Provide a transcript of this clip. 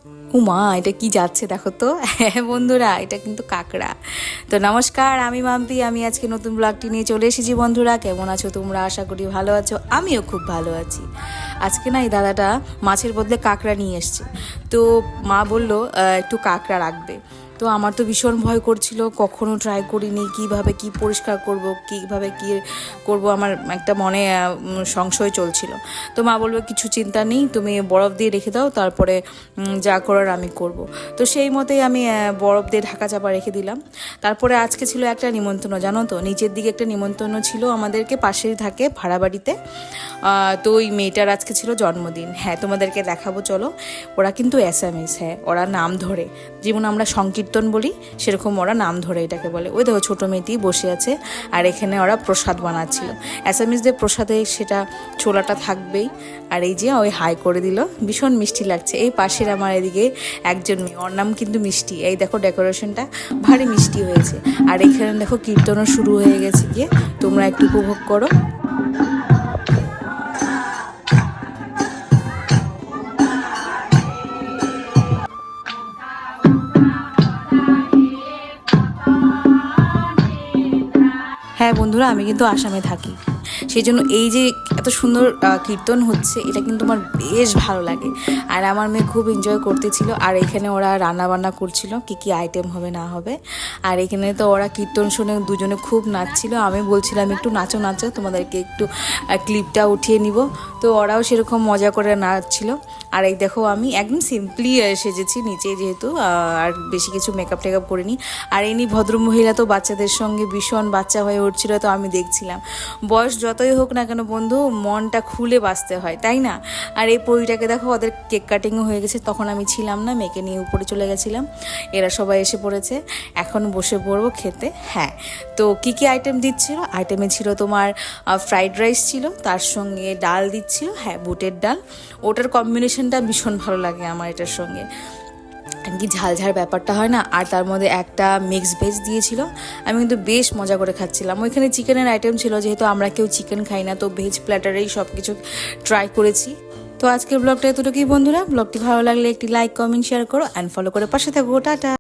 উমা, এটা কি যাচ্ছে দেখো তো। হ্যাঁ বন্ধুরা, এটা কিন্তু কাঁকড়া। তো নমস্কার, আমি মাম্পি। আমি আজকে নতুন ব্লগটি নিয়ে চলে এসেছি। বন্ধুরা কেমন আছো তোমরা? আশা করি ভালো আছো, আমিও খুব ভালো আছি। আজকে না এই দাদাটা মাছের বদলে কাঁকড়া নিয়ে এসছে। তো মা বললো একটু কাঁকড়া রাখবে। তো আমার তো ভীষণ ভয় করছিল, কখনো ট্রাই করিনি, কিভাবে কি পরিষ্কার করব, কিভাবে কি করব, আমার একটা মনে সংশয় চলছিল। তো মা বলবে কিছু চিন্তা নেই, তুমি বরফ দিয়ে রেখে দাও, তারপরে যা করার আমি করব। তো সেই মতেই আমি বরফ দিয়ে ঢাকা চাপা রেখে দিলাম। তারপরে আজকে ছিল একটা নিমন্ত্রণ, জানো তো, নিচের দিকে একটা নিমন্ত্রণ ছিল আমাদেরকে, পাশেই থাকে ভাড়া বাড়িতে। তো ওই মেয়েটার আজকে ছিল জন্মদিন। হ্যাঁ, তোমাদেরকে দেখাবো চলো। ওরা কিন্তু অ্যাসামিস, হ্যাঁ, ওরা নাম ধরে, যেমন আমরা সংকীর্তন বলি সেরকম ওরা নাম ধরে এটাকে বলে। ওই দেখো ছোটো মেয়েটি বসে আছে, আর এখানে ওরা প্রসাদ বানাচ্ছিল। অ্যাসামিসদের প্রসাদে সেটা ছোলাটা থাকবেই। আর এই যে ওই হাই করে দিল, ভীষণ মিষ্টি লাগছে। এই পাশের আমার এদিকে একজন মেয়ে, ওর নাম কিন্তু মিষ্টি। এই দেখো ডেকোরেশনটা ভারী মিষ্টি হয়েছে। আর এখানে দেখো কীর্তনও শুরু হয়ে গেছে, গিয়ে তোমরা একটু উপভোগ করো। হ্যাঁ বন্ধুরা, আমি কিন্তু আসামে থাকি, সেই জন্য এই যে এত সুন্দর কীর্তন হচ্ছে, এটা কিন্তু আমার বেশ ভালো লাগে। আর আমার মেয়ে খুব এনজয় করতেছিল। আর এখানে ওরা রান্না বান্না করছিল, কি কি আইটেম হবে না হবে। আর এখানে তো ওরা কীর্তন শুনে দুজনে খুব নাচছিল। আমি বলছিলাম একটু নাচো নাচো, তোমাদেরকে একটু ক্লিপটা উঠিয়ে নিব। তো ওরাও সেরকম মজা করে নাচছিল। আর এই দেখো আমি একদম সিম্পলি সেজেছি নিচে, যেহেতু আর বেশি কিছু মেকআপ টেকআপ করিনি। আর এনি ভদ্রমহিলা তো বাচ্চাদের সঙ্গে ভীষণ বাচ্চা হয়ে উঠছিল, তো আমি দেখছিলাম। বয়স যতই হোক না কেন বন্ধু, মনটা খুলে বাঁচতে হয়, তাই না? আর এই পরিটাকে দেখো, ওদের কেক কাটিংও হয়ে গেছে, তখন আমি ছিলাম না, মেয়েকে নিয়ে উপরে চলে গেছিলাম। এরা সবাই এসে পড়েছে, এখন বসে পড়বো খেতে। হ্যাঁ, তো কি কি আইটেম দিচ্ছিল? আইটেমে ছিল তোমার ফ্রাইড রাইস ছিল, তার সঙ্গে ডাল দিচ্ছিল, হ্যাঁ বুটের ডাল। ওটার কম্বিনেশনটা ভীষণ ভালো লাগে আমার এটার সঙ্গে, কি ঝাল ঝাল ব্যাপারটা হয় না। আর তার মধ্যে একটা মিক্স ভেজ দিয়েছিল। আমি কিন্তু বেশ মজা করে খাচ্ছিলাম। ওইখানে চিকেনের আইটেম ছিল, যেহেতু আমরা কেউ চিকেন খাই না, তো ভেজ প্ল্যাটারেই সব কিছু ট্রাই করেছি। তো আজকের ব্লগটা এতটুকুই বন্ধুরা। ব্লগটি ভালো লাগলে একটি লাইক, কমেন্ট, শেয়ার করো অ্যান্ড ফলো করে পাশে থাকো। টাটা।